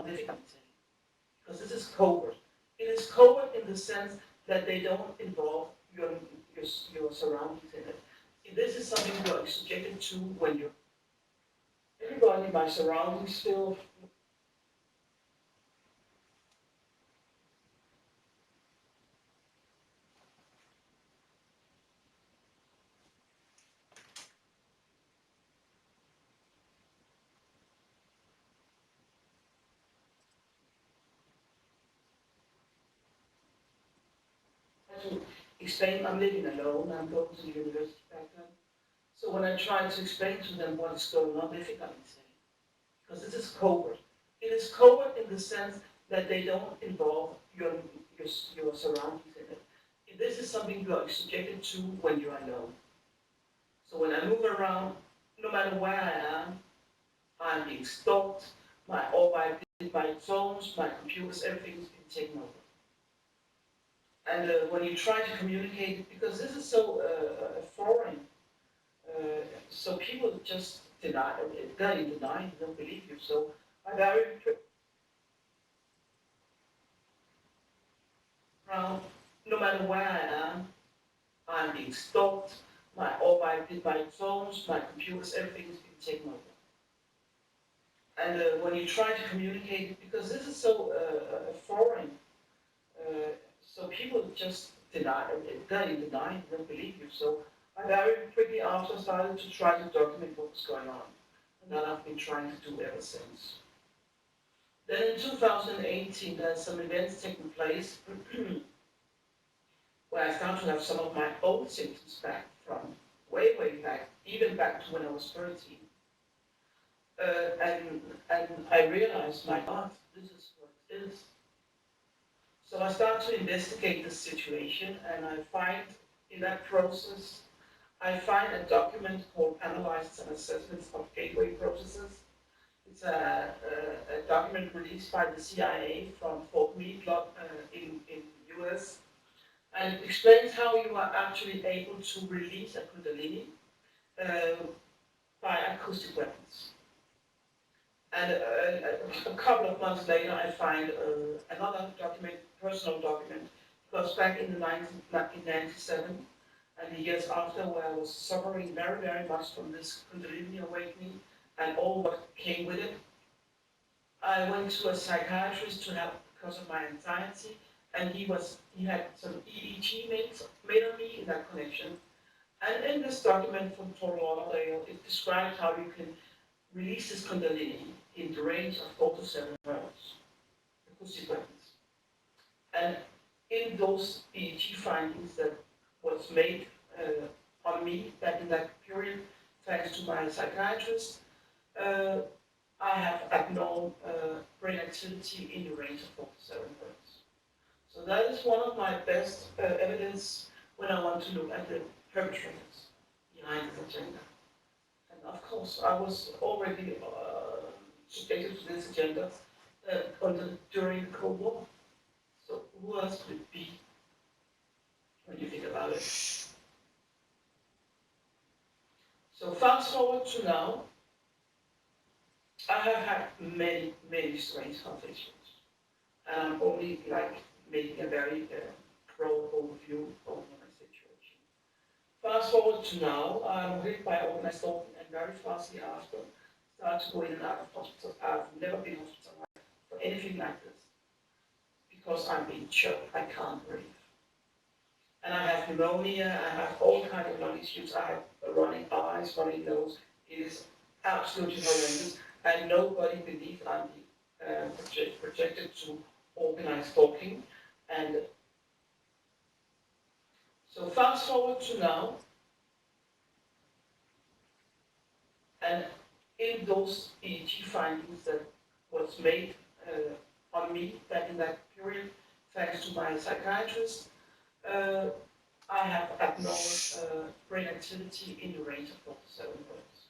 difficulty, because this is covert. It is covert in the sense that they don't involve your surroundings in it. This is something you are subjected to when you're everybody in my surroundings feel to explain. I'm living alone. I'm going to the university back then. So when I try to explain to them what is going on, they think I'm insane, because this is covert. It is covert in the sense that they don't involve your surroundings in it. This is something you are subjected to when you're alone. So when I move around, no matter where I am, I'm being stalked, my phones, my computers, everything is being taken over. And when you try to communicate, because this is so foreign, so people just deny, they're in denial, they don't believe you. So I very proud, no matter where I am, I'm being stalked, my phones, my computers, everything is being taken over. And when you try to communicate, because this is so foreign, so people just deny, they're in denial, they don't believe you. So I very quickly after started to try to document what was going on. And that I've been trying to do ever since. Then in 2018, there's some events taking place where I started to have some of my old symptoms back from way, way back, even back to when I was 13. And I realized, my God, this is what it is. So I start to investigate the situation, and I find in that process, I find a document called Analysis and Assessments of Gateway Processes. It's a document released by the CIA from Fort Meade in the US, and it explains how you are actually able to release a Kundalini by acoustic weapons. And a couple of months later, I find another document, personal document, because back in 1997, and the years after, where I was suffering very, very much from this Kundalini awakening and all what came with it, I went to a psychiatrist to help because of my anxiety, and he had some EEG made on me in that connection. And in this document from Fort Lauderdale, it describes how you can release this Kundalini in the range of 4 to 7 hertz, acoustic weapons. And in those EEG findings that was made on me back in that period, thanks to my psychiatrist, I have abnormal brain activity in the range of 4 to 7 hertz. So that is one of my best evidence when I want to look at the perpetrators behind this agenda. And of course, I was already subjected to this agenda during the Cold War. So who else could it be when you think about it? So fast forward to now, I have had many, many strange conflicts. And I'm only making a very broad overview of my situation. Fast forward to now, I'm hit by organized stalking, and very fastly after, start to go in and out of hospital. I've never been hospitalized for anything like this, because I'm being choked, I can't breathe. And I have pneumonia, I have all kinds of lung issues, I have running eyes, running nose. It is absolutely horrendous, and nobody believes I'm projected to organized stalking. And so fast forward to now, and in those EEG findings that was made on me back in that period, thanks to my psychiatrist, I have abnormal brain activity in the range of 4 to 7 hertz.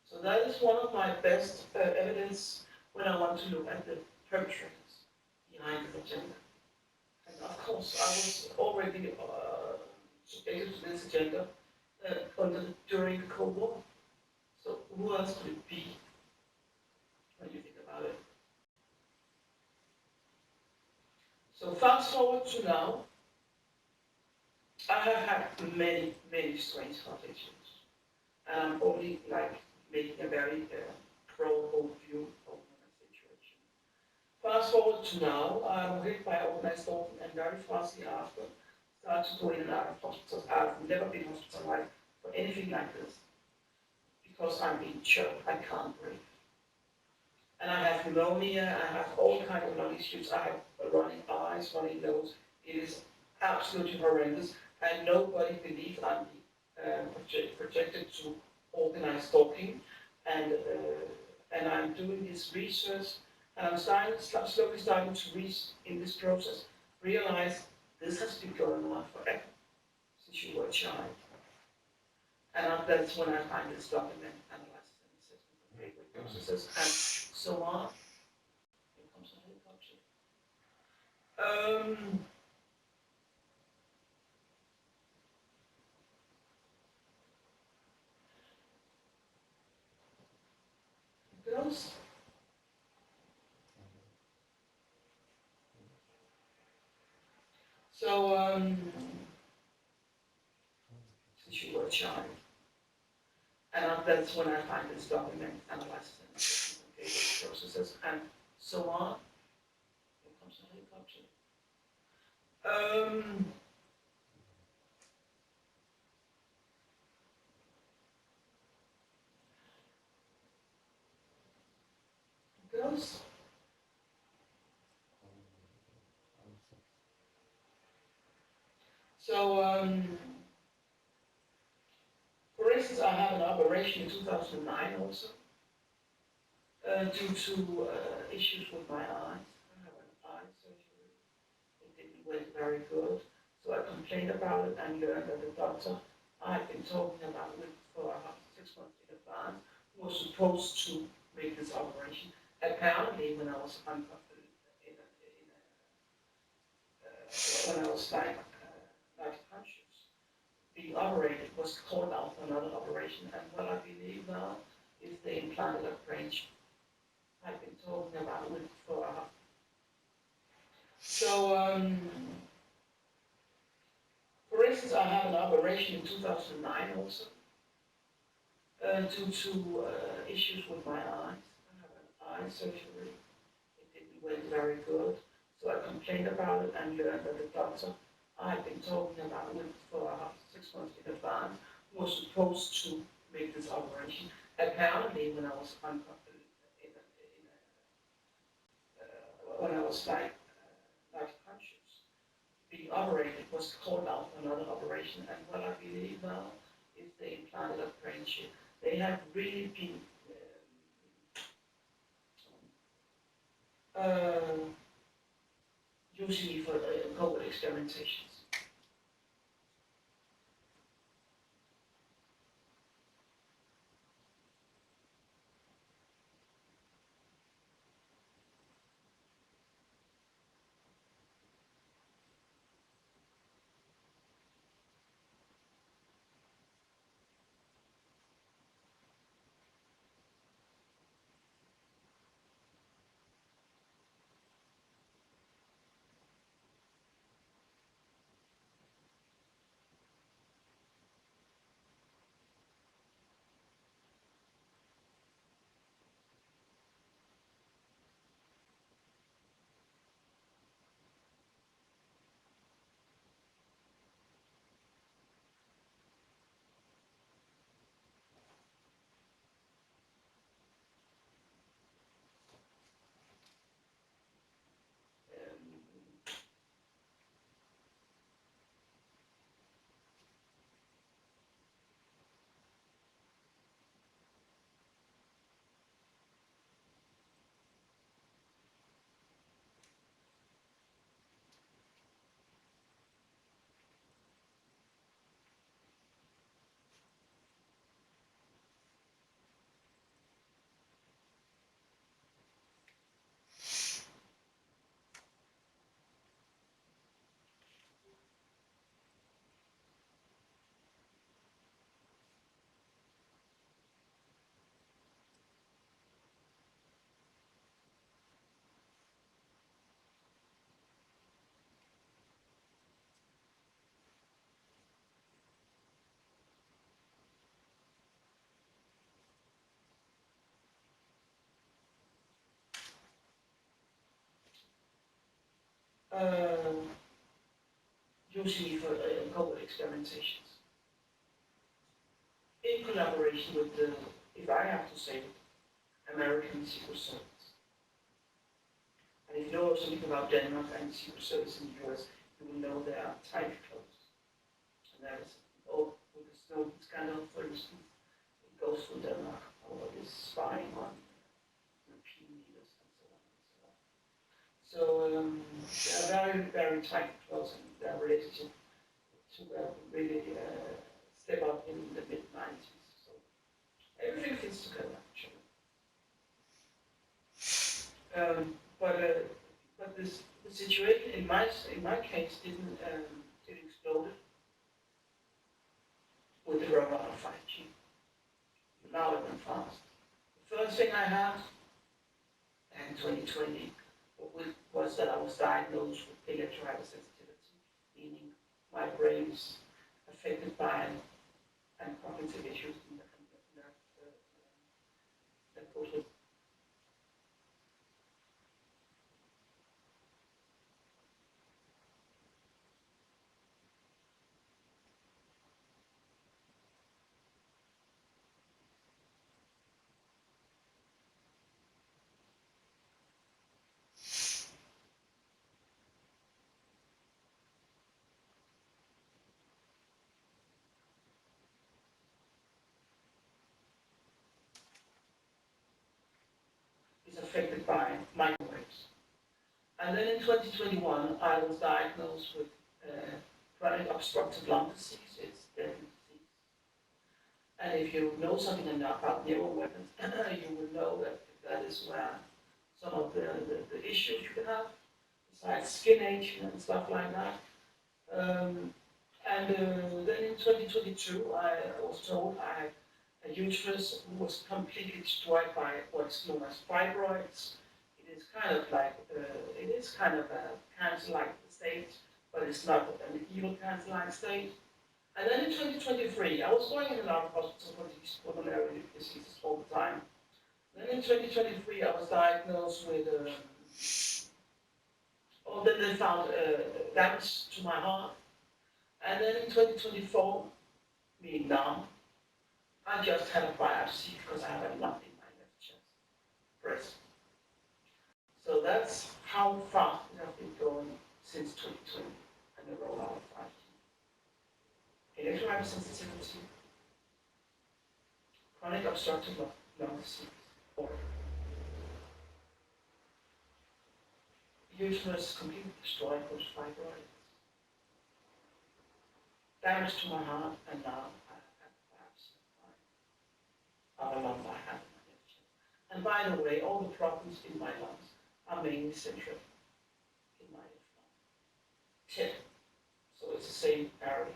So that is one of my best evidence when I want to look at the perpetrators behind this agenda. And of course, I was already subjected to this agenda during the Cold War. So who else could it be when you think about it? So fast forward to now, I have had many, many strange health issues. And I'm only like making a very pro overview of my situation. Fast forward to now, I'm hit by organized orphan and very fastly after start to go in and out of hospitals. I've never been hospitalized for anything like this because I'm being choked, I can't breathe. And I have pneumonia, I have all kinds of lung issues, I have running eyes, running nose. It is absolutely horrendous, and nobody believes I'm projected to organized stalking. And I'm doing this research, and I'm slowly starting to reach in this process, realize this has been going on forever, since you were a child. And that's when I find this document, analysis and assessment of gateway processes, and so on. Here comes the helicopter. Girls. So, since you were a child, and that's when I find this document, analysis and assessment of gateway processes, and so on. Here comes the helicopter. Girls. So, for instance, I had an operation in 2009 also, due to issues with my eyes. I have an eye surgery. It didn't went very good. So I complained about it and learned that the doctor I had been talking about it for about 6 months in advance was supposed to make this operation. Apparently, when I was when I was not conscious, being operated was called out for another operation, and what I believe now is they implanted a brain chip. I've been talking about it for a while. So, for instance, I had an operation in 2009 also, due to issues with my eyes. I have an eye surgery. It didn't went very good. So I complained about it and learned that the doctor I had been talking about it for about 6 months in advance was supposed to make this operation. Apparently, when I was when I was like not conscious, being operated was called out for another operation, and what I believe now is they implanted a brain chip. They have really been using me for COVID experimentations. usually for COVID experimentations, in collaboration with the, if I have to say, American Secret Service. And if you know something about Denmark and Secret Service in the US, you will know they are tightly closed. And that is, with the snow scandal, for instance, it goes through Denmark, all of this spying on European leaders and so on and so on. So they are very, very tightly closed, and their relationship to really step up in the mid-90s. So everything fits together, actually. But the situation in my case didn't explode with the rollout of 5G. Now it went fast. The first thing I had in 2020 was that I was diagnosed with electrohypersensitivity, meaning my brain is affected by and cognitive issues in that goes with. Is affected by microwaves. And then in 2021, I was diagnosed with chronic obstructive lung disease. It's a deadly disease. And if you know something about neuroweapons, you will know that that is where some of the issues you can have, besides skin aging and stuff like that. Then in 2022, I was told I had a uterus was completely destroyed by what's known as fibroids. It is kind of like a cancer-like state, but it's not an evil cancer-like state. And then in 2023, I was going in and out of hospital for these pulmonary diseases all the time. Then in 2023, I was diagnosed with, then they found damage to my heart. And then in 2024, meaning now, I just had a biopsy because I have a lump in my left chest, breast. So that's how fast it has been going since 2020 and the rollout of 5G. Electrohypersensitivity, chronic obstructive lung disease, or uterus completely destroyed with fibroids, damage to my heart, and now I have biopsy of a lump I have in my left chest. And by the way, all the problems in my lungs are mainly central in my left lung. Tip. So it's the same area.